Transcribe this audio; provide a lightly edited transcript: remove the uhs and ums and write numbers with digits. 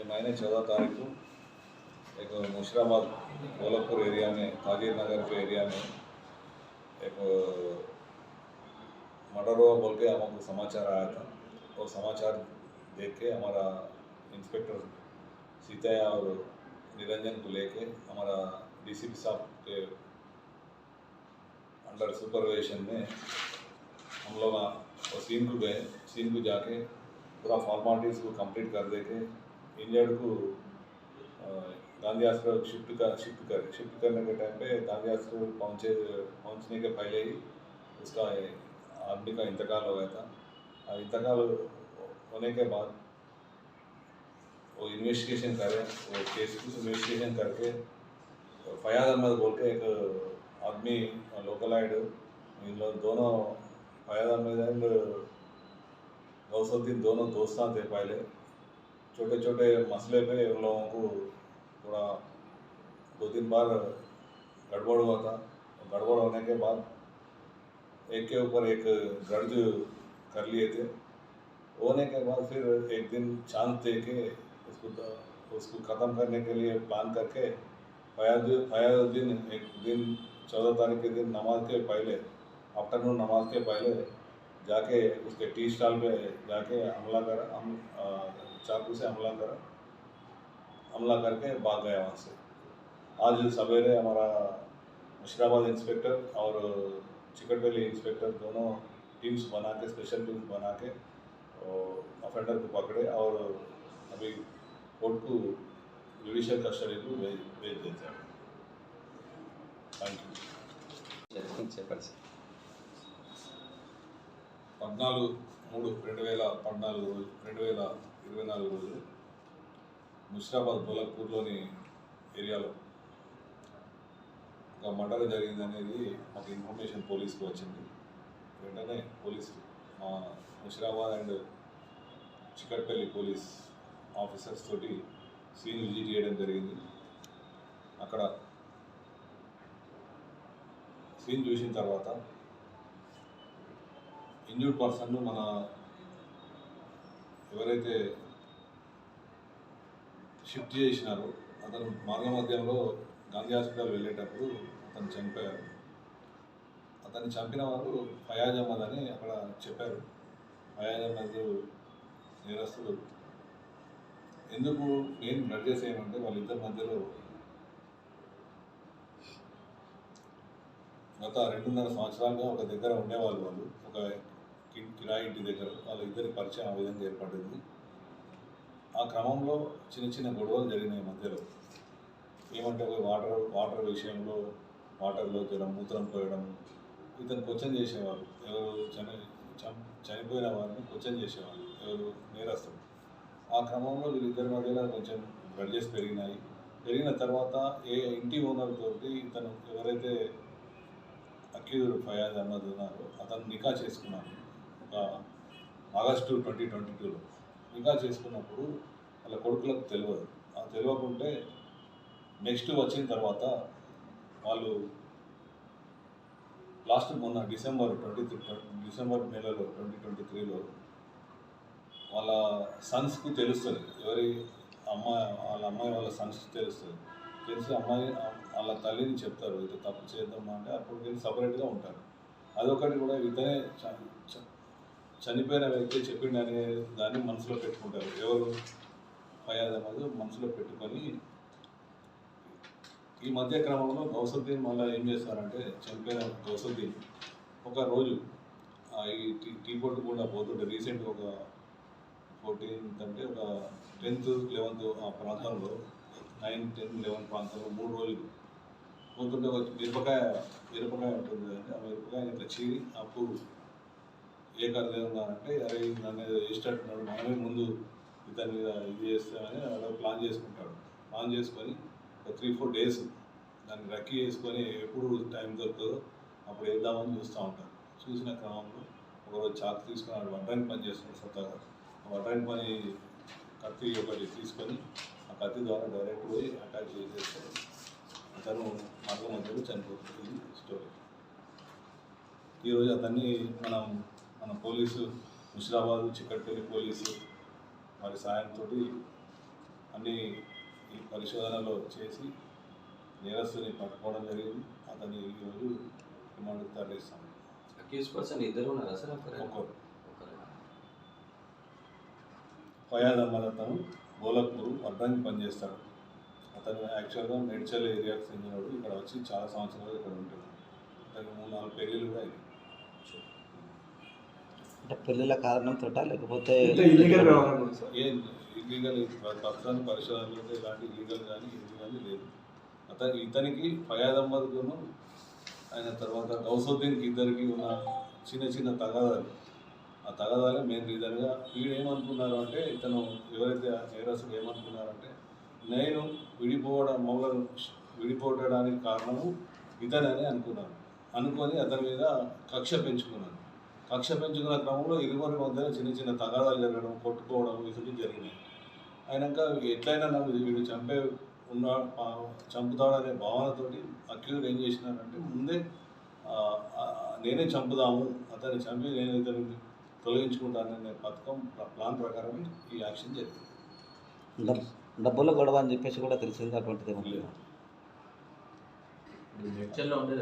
महीने 14 तारीख को एक मुशीराबाद गोलकपुर एरिया में तागिर नगर के एरिया में एक मर्डर हुआ बोल के हमको समाचार आया था। और समाचार देख के हमारा इंस्पेक्टर सीतैया और निरंजन को लेके हमारा डीसीपी साहब के अंडर सुपरविजन में हम लोग सीन को गए। सीन को जाके पूरा फॉर्मालिटीज़ को कंप्लीट कर दे के इंजर्ड को गांधी हॉस्पिटल शिफ्ट करने के टाइम पे गांधी हॉस्पिटल पहुंचने के पहले ही उसका आदमी का इंतकाल हो गया था। इंतकाल होने के बाद वो इन्वेस्टिगेशन करें, वो केस की इन्वेस्टिगेशन करके फयाज अहमद बोल के एक आदमी लोकलाइड, इन लोग दोनों फयाज अहमद एंड गौसुद्दीन दोनों दोस्तान थे। पहले छोटे छोटे मसले पे उन लोगों को थोड़ा 2-3 बार गड़बड़ हुआ था। गड़बड़ होने के बाद एक के ऊपर एक गर्ज कर लिए थे। होने के बाद फिर एक दिन चांस दे के उसको ख़त्म करने के लिए प्लान करके फयाजुद्दीन एक दिन 14 तारीख के दिन नमाज के पहले, आफ्टरनून नमाज के पहले जाके उसके टी स्टॉल पे जाके हमला करा, चाकू से हमला करके भाग गया वहाँ से। आज सवेरे हमारा मुशीराबाद इंस्पेक्टर और चिकटपल्ली इंस्पेक्टर दोनों टीम्स बना के, स्पेशल टीम्स बना के ऑफेंडर को पकड़े और अभी कोर्ट को जुडिशियल कस्टडी को भेज देते हैं। Thank you. 14/3/2024 రోజు ముషిరాబాద్ గోలక్పూర్లోని ఏరియాలో ఒక మర్డర్ జరిగిందనేది మాకు ఇన్ఫర్మేషన్ పోలీస్కి వచ్చింది. వెంటనే పోలీసు మా Musheerabad and Chikatpalli police officers తోటి సీన్ విజిట్ చేయడం జరిగింది. అక్కడ సీన్ చూసిన తర్వాత ఇంజూర్డ్ పర్సన్ మన ఎవరైతే షిఫ్ట్ చేసినారో అతను మార్గ మధ్యంలో గాంధీ హాస్పిటల్ వెళ్ళేటప్పుడు అతను చనిపోయారు. అతన్ని చంపిన వారు ఫయాజ్ అహ్మద్ అని అక్కడ చెప్పారు. ఫయాజ్ అహ్మద్ నేరస్తుడు. ఎందుకు నేను బ్లడ్ చేసేయమంటే వాళ్ళిద్దరి మధ్యలో గత 2.5 సంవత్సరాలుగా ఒక దగ్గర ఉండేవాళ్ళు. వాళ్ళు ఒక కిరాయి ఇంటి దగ్గర వాళ్ళిద్దరి పరిచయం ఆ విధంగా ఏర్పడింది. ఆ క్రమంలో చిన్న చిన్న గొడవలు జరిగినాయి మధ్యలో. ఏమంటే వాటర్ విషయంలో వాటర్లో జరం మూత్రం పోయడం, ఇతను క్వశ్చన్ చేసేవారు. ఎవరు చనిపోయిన వారిని క్వశ్చన్ చేసేవారు, ఎవరు నేరస్తులు. ఆ క్రమంలో వీళ్ళిద్దరి మధ్యలో కొంచెం గ్రడ్జెస్ పెరిగినాయి. పెరిగిన తర్వాత ఇంటి ఓనర్ తోటి ఇతను ఎవరైతే అక్యూజ్డ్ ఫయాజ్ అహ్మద్ ఉన్నారో అతను నికా చేసుకున్నాడు. ఒక ఆగస్టు 2022లో నికా చేసుకున్నప్పుడు వాళ్ళ కొడుకులకు తెలియదు. ఆ తెలియకుంటే నెక్స్ట్ వచ్చిన తర్వాత వాళ్ళు మొన్న డిసెంబర్ నెలలో 2023లో వాళ్ళ సన్స్కు తెలుస్తుంది, వాళ్ళ అమ్మాయి వాళ్ళ సన్స్కి తెలుస్తుంది. తెలిసి అమ్మాయి వాళ్ళ తల్లిని చెప్తారు, ఇది తప్పు చేద్దామా అంటే అప్పుడు వీళ్ళు సపరేట్గా ఉంటారు. అదొకటి కూడా ఇతనే చనిపోయిన వ్యక్తి చెప్పిండనే దాన్ని మనసులో పెట్టుకుంటారు. ఎవరు ఫయాజ్ అహ్మద్ మనసులో పెట్టుకొని ఈ మధ్య క్రమంలో గౌసుద్దీన్ మళ్ళీ ఏం చేస్తారంటే, చనిపోయిన గౌసుద్దీన్ ఒక రోజు ఈ టీ కొట్టు కూడా పోతుంటే రీసెంట్గా ఒక 14th అంటే ఒక 10th 11th ఆ ప్రాంతంలో 9, 10, 11 ప్రాంతంలో 3 రోజులు పోతుంటే ఒక మిరపకాయ ఉంటుంది అంటే ఆ మిరపకాయ ఇట్లా చీరి అప్పుడు ఏ కర్లేదా అంటే, అరే నన్ను వేసేటట్టున్నాడు, మనమే ముందు ఇతని మీద ఇది చేస్తామని అలా ప్లాన్ చేసుకుంటాడు. ప్లాన్ చేసుకొని ఒక 3-4 డేస్ దాన్ని రక్కీ చేసుకొని ఎప్పుడు టైం దొరుకుతుందో అప్పుడు వేద్దామని చూస్తూ ఉంటారు. చూసిన క్రమంలో ఒకరోజు చాకు తీసుకొని వాడు వడ్రానికి పని చేస్తున్నాడు స్వతహాగా. ఆ వడ్రానికి పని కత్తి ఒకటి తీసుకొని ఆ కత్తి ద్వారా డైరెక్ట్ పోయి అటాక్ చేసేస్తారు. అతను మార్గ మధ్యలో చనిపోతుంది స్టోరీ. ఈరోజు అతన్ని మన పోలీసు ముషిరాబాద్ చికట్పల్లి పోలీసు వారి సాయంతో అన్ని ఈ పరిశోధనలో చేసి నేరస్తుని పట్టుకోవడం జరిగింది. అతన్ని ఈరోజు రిమాండ్కి తరలిస్తాం. అక్యూజ్ పర్సన్ ఇద్దరు ఉన్నారా సార్? ఒక్కరు ఫయాద్ అహ్మద్ అతను గోలక్పూర్ అడ్డానికి పనిచేస్తాడు. అతను యాక్చువల్గా మేడ్చల్ ఏరియాకి చెందినవాడు. ఇక్కడ వచ్చి చాలా సంవత్సరాలు ఇక్కడ ఉంటున్నాడు. అతనికి 3-4 పెళ్ళిళ్ళు కూడా అయింది. అంటే పెళ్ళిళ్ళ కారణంతో లేకపోతే ఏం ఇల్లీగల్ ప్రస్తుతానికి పరిశోధనలో ఇలాంటి ఇల్లీగల్ కానీ ఇల్లీగల్ లేదు. ఇతనికి ఫయాద్ అహ్మద్కును ఆయన తర్వాత గౌసుద్దీన్కి ఇద్దరికి ఉన్న చిన్న చిన్న తగాదాలు, ఆ తగాదాలే మెయిన్ రీజన్గా వీడు ఏమనుకున్నారు అంటే, ఇతను ఎవరైతే నేరస్తుడు ఏమనుకున్నారంటే, నేను విడిపోవడానికి కారణము ఇతనని అనుకున్నాను. అనుకొని అతని మీద కక్ష పెంచుకున్నాను. కక్ష పెంచుకున్న క్రమంలో ఇరువురి మధ్య చిన్న చిన్న తగాదాలు జరగడం, కొట్టుకోవడం ఇటువంటి జరిగినాయి. అయినాక ఎట్లయినా నాకు వీడు చంపుతాడనే భావనతోటి అక్యూజ్డ్ ఏం చేసినారంటే, ముందే నేనే చంపుదాము, అతన్ని చంపి నేను ఇతన్ని తొలగించుకుంటాననే ప్లాన్ ప్రకారమే ఈ యాక్షన్ జరిగింది. డబ్బుల గొడవ అని చెప్పేసి కూడా తెలిసింది. అటువంటిది మేడ్చల్లో ఉండేది